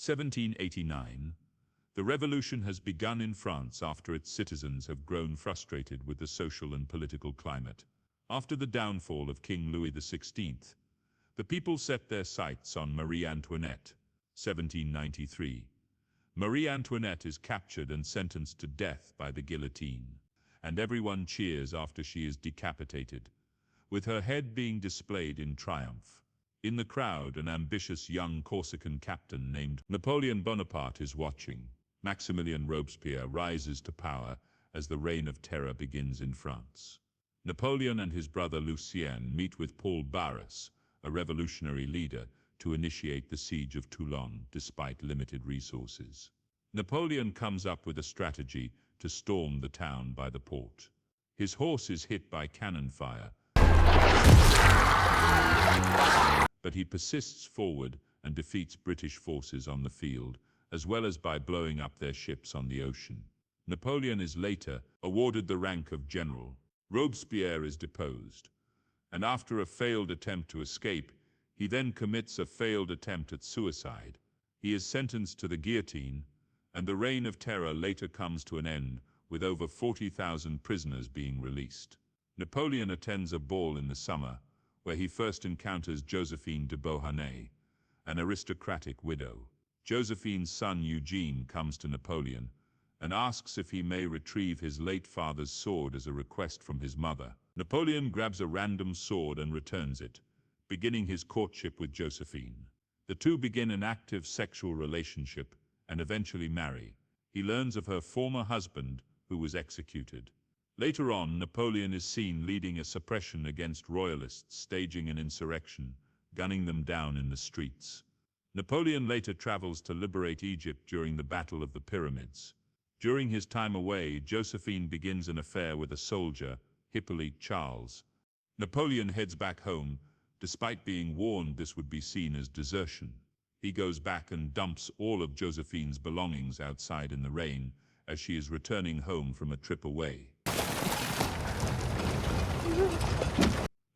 1789. The revolution has begun in France after its citizens have grown frustrated with the social and political climate. After the downfall of King Louis XVI, the people set their sights on Marie Antoinette. 1793. Marie Antoinette is captured and sentenced to death by the guillotine, and everyone cheers after she is decapitated, with her head being displayed in triumph. In the crowd, an ambitious young Corsican captain named Napoleon Bonaparte is watching. Maximilien Robespierre rises to power as the Reign of Terror begins in France. Napoleon and his brother Lucien meet with Paul Barras, a revolutionary leader, to initiate the siege of Toulon despite limited resources. Napoleon comes up with a strategy to storm the town by the port. His horse is hit by cannon fire, but he persists forward and defeats British forces on the field, as well as by blowing up their ships on the ocean. Napoleon is later awarded the rank of general. Robespierre is deposed, and after a failed attempt to escape, he then commits a failed attempt at suicide. He is sentenced to the guillotine, and the Reign of Terror later comes to an end, with over 40,000 prisoners being released. Napoleon attends a ball in the summer, where he first encounters Josephine de Beauharnais, an aristocratic widow. Josephine's son Eugene comes to Napoleon and asks if he may retrieve his late father's sword as a request from his mother. Napoleon grabs a random sword and returns it, beginning his courtship with Josephine. The two begin an active sexual relationship and eventually marry. He learns of her former husband, who was executed. Later on, Napoleon is seen leading a suppression against royalists, staging an insurrection, gunning them down in the streets. Napoleon later travels to liberate Egypt during the Battle of the Pyramids. During his time away, Josephine begins an affair with a soldier, Hippolyte Charles. Napoleon heads back home, despite being warned this would be seen as desertion. He goes back and dumps all of Josephine's belongings outside in the rain as she is returning home from a trip away.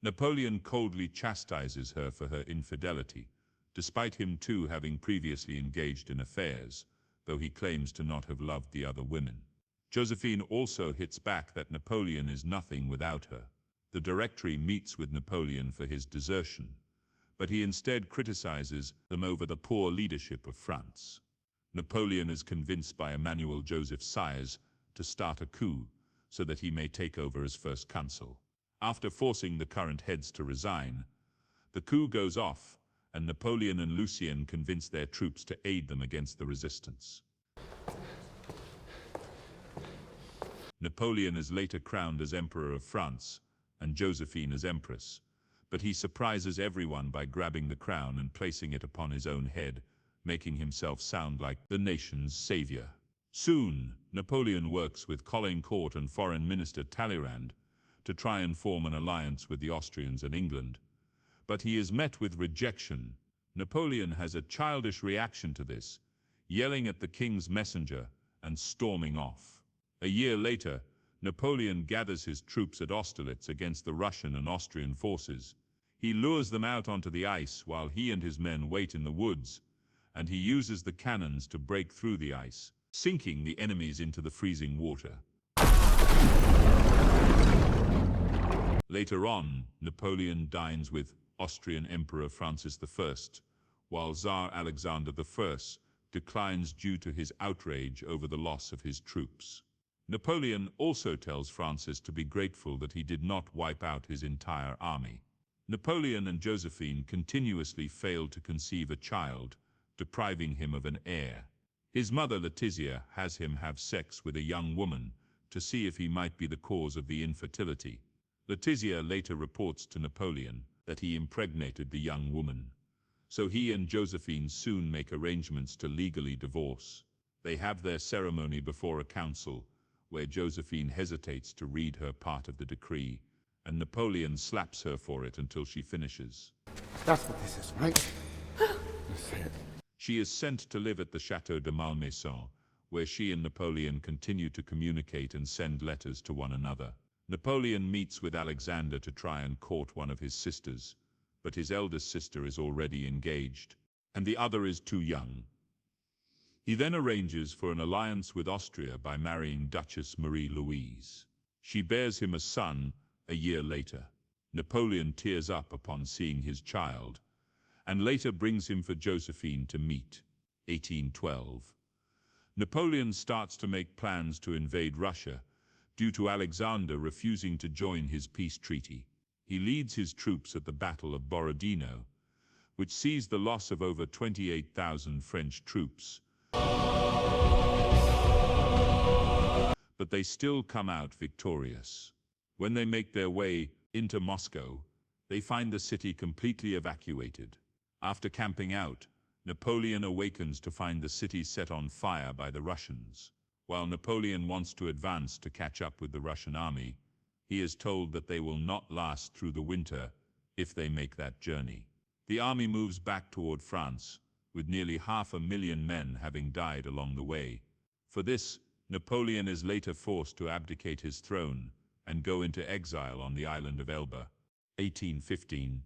Napoleon coldly chastises her for her infidelity, despite him too having previously engaged in affairs, though he claims to not have loved the other women. Josephine also hits back that Napoleon is nothing without her. The Directory meets with Napoleon for his desertion, but he instead criticizes them over the poor leadership of France. Napoleon is convinced by Emmanuel Joseph Sieyès to start a coup so that he may take over as first consul. After forcing the current heads to resign, the coup goes off, and Napoleon and Lucien convince their troops to aid them against the resistance. Napoleon is later crowned as Emperor of France, and Josephine as Empress, but he surprises everyone by grabbing the crown and placing it upon his own head, making himself sound like the nation's savior. Soon, Napoleon works with Caulaincourt and Foreign Minister Talleyrand to try and form an alliance with the Austrians and England, but he is met with rejection. Napoleon has a childish reaction to this, yelling at the king's messenger and storming off. A year later, Napoleon gathers his troops at Austerlitz against the Russian and Austrian forces. He lures them out onto the ice while he and his men wait in the woods, and he uses the cannons to break through the ice, sinking the enemies into the freezing water. Later on, Napoleon dines with Austrian Emperor Francis I, while Tsar Alexander I declines due to his outrage over the loss of his troops. Napoleon also tells Francis to be grateful that he did not wipe out his entire army. Napoleon and Josephine continuously failed to conceive a child, depriving him of an heir. His mother Letizia has him have sex with a young woman to see if he might be the cause of the infertility. Letizia later reports to Napoleon that he impregnated the young woman, so he and Josephine soon make arrangements to legally divorce. They have their ceremony before a council, where Josephine hesitates to read her part of the decree, and Napoleon slaps her for it until she finishes. That's what this is, right? She is sent to live at the Château de Malmaison, where she and Napoleon continue to communicate and send letters to one another. Napoleon meets with Alexander to try and court one of his sisters, but his eldest sister is already engaged, and the other is too young. He then arranges for an alliance with Austria by marrying Duchess Marie-Louise. She bears him a son a year later. Napoleon tears up upon seeing his child, and later brings him for Josephine to meet. 1812. Napoleon starts to make plans to invade Russia, due to Alexander refusing to join his peace treaty. He leads his troops at the Battle of Borodino, which sees the loss of over 28,000 French troops. But they still come out victorious. When they make their way into Moscow, they find the city completely evacuated. After camping out, Napoleon awakens to find the city set on fire by the Russians. While Napoleon wants to advance to catch up with the Russian army, he is told that they will not last through the winter if they make that journey. The army moves back toward France, with nearly 500,000 men having died along the way. For this, Napoleon is later forced to abdicate his throne and go into exile on the island of Elba. 1815.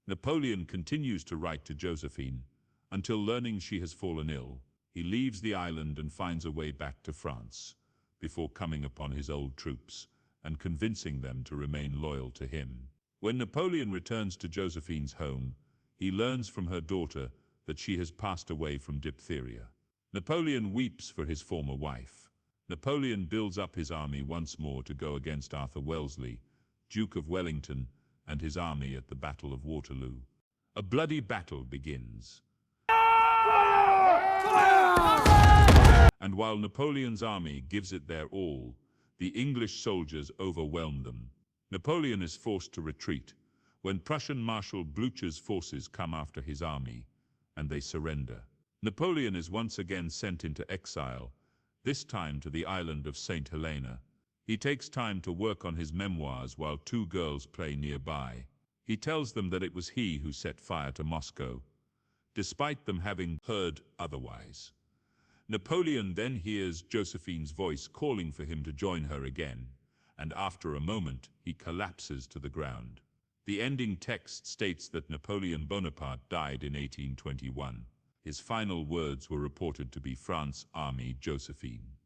Napoleon continues to write to Josephine until learning she has fallen ill. He leaves the island and finds a way back to France before coming upon his old troops and convincing them to remain loyal to him. When Napoleon returns to Josephine's home, he learns from her daughter that she has passed away from diphtheria. Napoleon weeps for his former wife. Napoleon builds up his army once more to go against Arthur Wellesley, Duke of Wellington, and his army at the Battle of Waterloo. A bloody battle begins. And while Napoleon's army gives it their all, the English soldiers overwhelm them. Napoleon is forced to retreat when Prussian Marshal Blucher's forces come after his army, and they surrender. Napoleon is once again sent into exile, this time to the island of St. Helena. He takes time to work on his memoirs while two girls play nearby. He tells them that it was he who set fire to Moscow, despite them having heard otherwise. Napoleon then hears Josephine's voice calling for him to join her again, and after a moment, he collapses to the ground. The ending text states that Napoleon Bonaparte died in 1821. His final words were reported to be France Army Josephine.